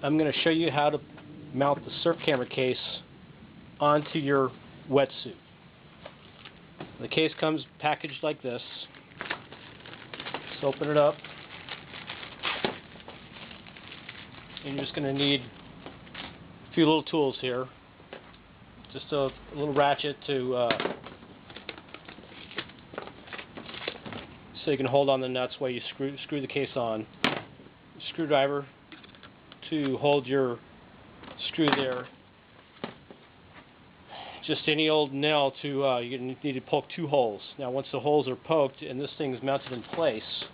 I'm going to show you how to mount the surf camera case onto your wetsuit. The case comes packaged like this. Let's open it up. And you're just going to need a few little tools here. Just a little ratchet to so you can hold on the nuts while you screw the case on. Screwdriver to hold your screw there. Just any old nail to you need to poke 2 holes. Now once the holes are poked and this thing is mounted in place,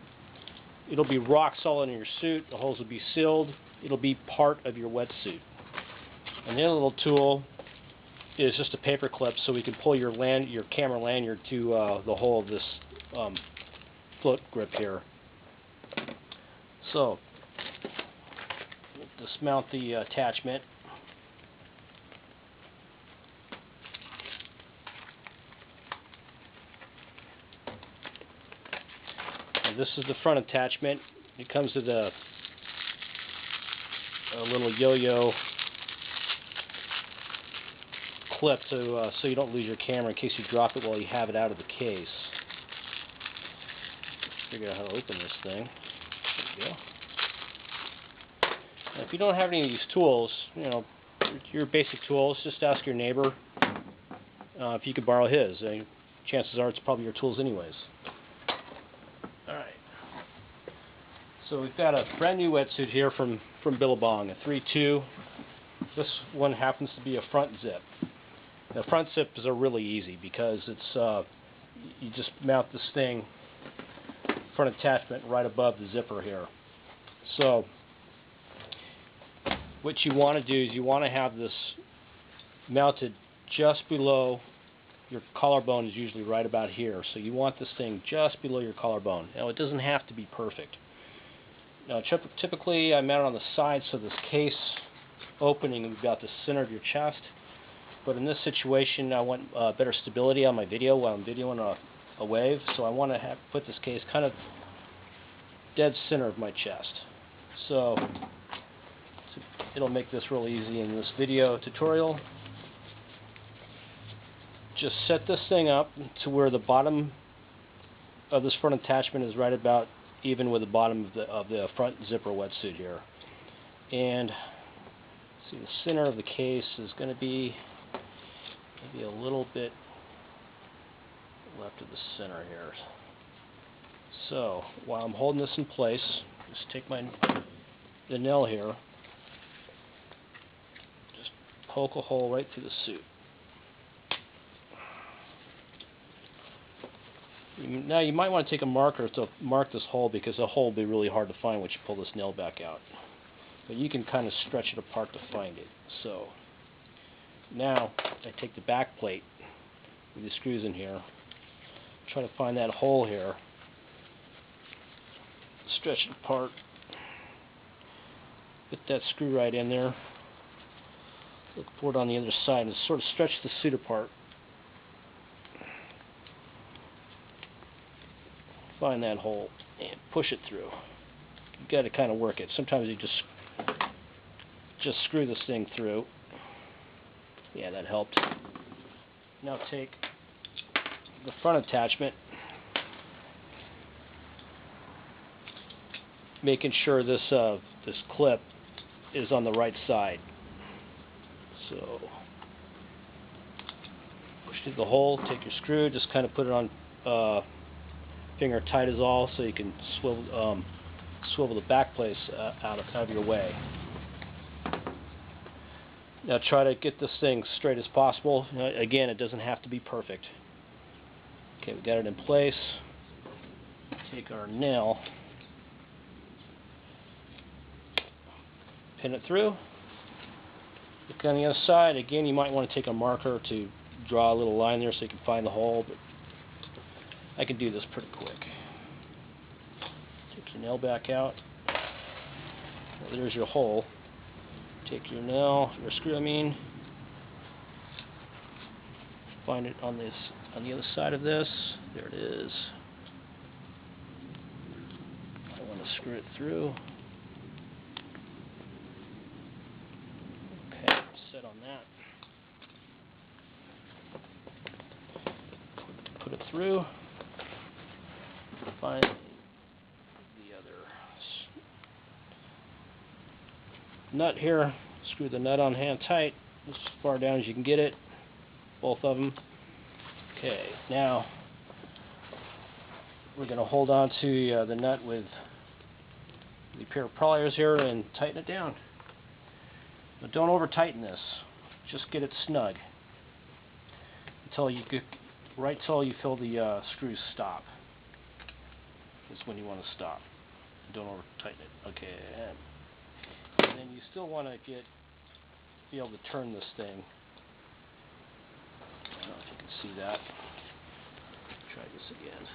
it'll be rock solid in your suit. The holes will be sealed. It'll be part of your wetsuit. And the other little tool is just a paper clip, so we can pull your camera lanyard to the hole of this float grip here. So dismount the attachment. And this is the front attachment. It comes with a little yo-yo clip to so you don't lose your camera in case you drop it while you have it out of the case. Figure out how to open this thing. There we go. Now, if you don't have any of these tools, you know, your basic tools, just ask your neighbor if you could borrow his. Chances are it's probably your tools anyways. Alright. So we've got a brand new wetsuit here from Billabong, a 3.2. This one happens to be a front zip. The front zips are really easy because it's you just mount this thing, front attachment, right above the zipper here. So what you want to do is you want to have this mounted just below your collarbone. Is usually right about here. So you want this thing just below your collarbone. Now it doesn't have to be perfect. Now typically I mount it on the side so this case opening is about the center of your chest. But in this situation I want better stability on my video while I'm videoing a wave. So I want to put this case kind of dead center of my chest. So it'll make this real easy in this video tutorial. Just set this thing up to where the bottom of this front attachment is right about even with the bottom of the front zipper wetsuit here. And see, the center of the case is going to be maybe a little bit left of the center here. So while I'm holding this in place, just take the nail here, just poke a hole right through the suit. Now you might want to take a marker to mark this hole because the hole will be really hard to find once you pull this nail back out. But you can kind of stretch it apart to find it. So now I take the back plate with the screws in here, try to find that hole here, stretch it apart, put that screw right in there, look for it on the other side and sort of stretch the suit apart. Find that hole and push it through. You've got to kind of work it. Sometimes you just screw this thing through. Yeah, that helped. Now take the front attachment, making sure this clip is on the right side. So push through the hole, take your screw, just kind of put it on finger tight as all, so you can swivel the back place out of your way. Now try to get this thing straight as possible. Again, it doesn't have to be perfect. Okay, we got it in place. Take our nail, pin it through. Look on the other side. Again, you might want to take a marker to draw a little line there so you can find the hole, but I can do this pretty quick. Take your nail back out. Well, there's your hole. Take your nail, your screw, find it on the other side of this. There it is. I want to screw it through. through. Find the other nut here. Screw the nut on hand tight as far down as you can get it. Both of them. Okay, now we're going to hold on to the nut with the pair of pliers here and tighten it down. But don't over tighten this. Just get it snug until you get right till you feel the screws stop. That's when you want to stop. Don't over tighten it. Okay, and then you still want to be able to turn this thing. I don't know if you can see that. Try this again.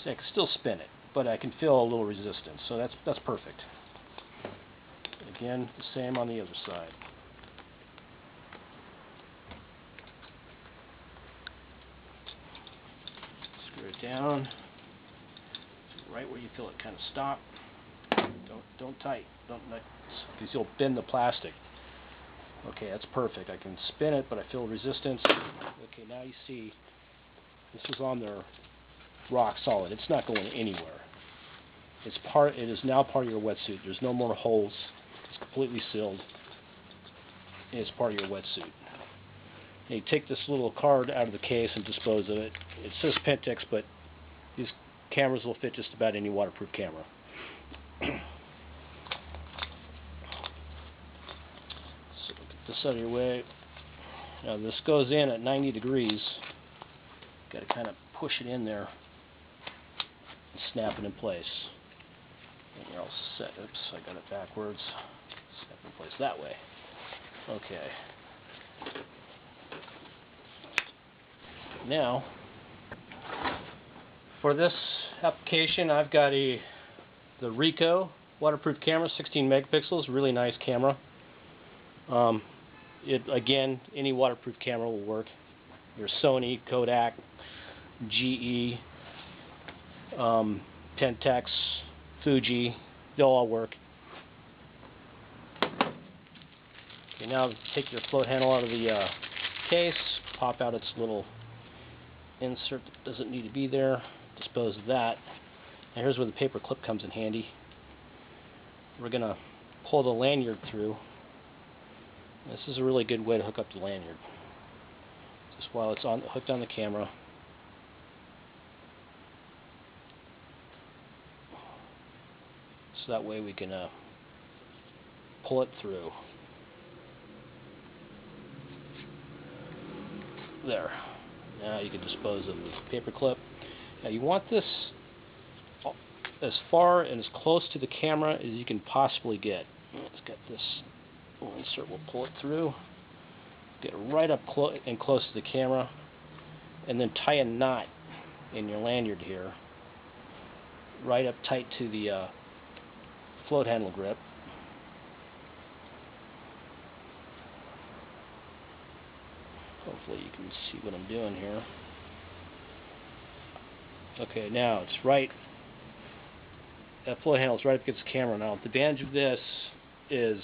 See, I can still spin it, but I can feel a little resistance, so that's perfect. Again, the same on the other side. Screw it down, right where you feel it kind of stop. Don't tight, because you'll bend the plastic. Okay, that's perfect. I can spin it, but I feel resistance. Okay, now you see this is on there rock solid. It's not going anywhere. It is now part of your wetsuit. There's no more holes. It's completely sealed. And it's part of your wetsuit. And you take this little card out of the case and dispose of it. It says Pentex, but these cameras will fit just about any waterproof camera. So get this out of your way. Now this goes in at 90 degrees. Got to kind of push it in there and snap it in place. And you're all set. Oops, I got it backwards. Snap it in place that way. Okay. Now, for this application, I've got the Ricoh waterproof camera, 16 megapixels, really nice camera. Again, any waterproof camera will work. Your Sony, Kodak, GE, Pentex, Fuji, they'll all work. Okay, now take your float handle out of the case, pop out its little insert that doesn't need to be there, dispose of that. And here's where the paper clip comes in handy. We're going to pull the lanyard through. This is a really good way to hook up the lanyard. Just while it's hooked on the camera. So that way we can pull it through. There. Now you can dispose of the paper clip. Now you want this as far and as close to the camera as you can possibly get. Let's get this little insert. We'll pull it through. Get right up and close to the camera, and then tie a knot in your lanyard here, right up tight to the float handle grip. Hopefully you can see what I'm doing here. Okay, now it's right. That float handle is right up against the camera. Now the advantage of this is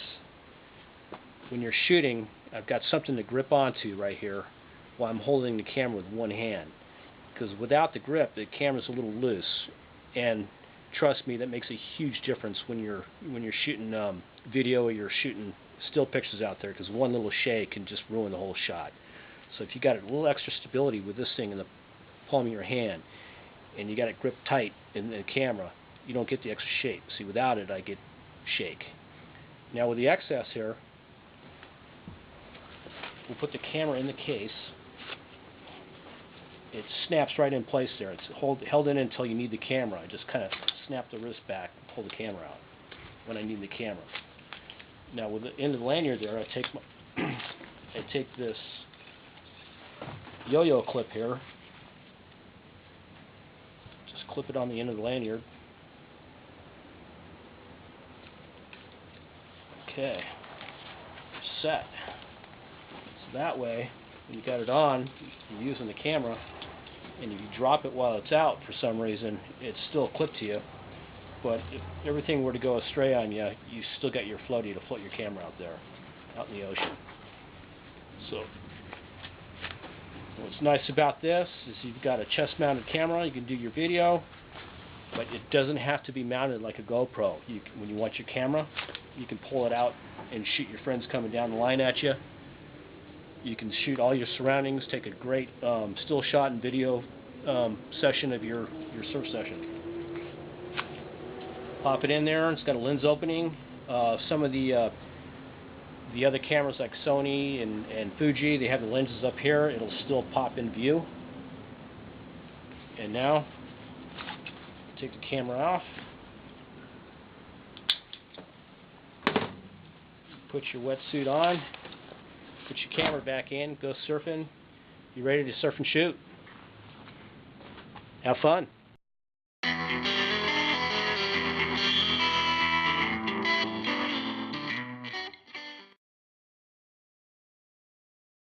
when you're shooting, I've got something to grip onto right here while I'm holding the camera with one hand. Because without the grip, the camera's a little loose, and trust me, that makes a huge difference when you're shooting video or you're shooting still pictures out there. Because one little shake can just ruin the whole shot. So if you got a little extra stability with this thing in the palm of your hand, and you got it gripped tight in the camera, you don't get the extra shake. See, without it, I get shake. Now with the excess here, we'll put the camera in the case. It snaps right in place there. It's held in until you need the camera. I just kind of snap the wrist back and pull the camera out when I need the camera. Now with the end of the lanyard there, I take this yo-yo clip here. Just clip it on the end of the lanyard. Okay, set. So that way, when you got it on, you're using the camera, and if you drop it while it's out for some reason, it's still clipped to you. But if everything were to go astray on you, you still got your floaty to float your camera out there, out in the ocean. So What's nice about this is you've got a chest-mounted camera. You can do your video, but it doesn't have to be mounted like a GoPro. When you want your camera, you can pull it out and shoot your friends coming down the line at you. You can shoot all your surroundings, take a great still shot and video session of your surf session. Pop it in there. It's got a lens opening. Some of the other cameras like Sony and Fuji, they have the lenses up here. It'll still pop in view. And now, take the camera off. Put your wetsuit on. Put your camera back in. Go surfing. You ready to surf and shoot? Have fun.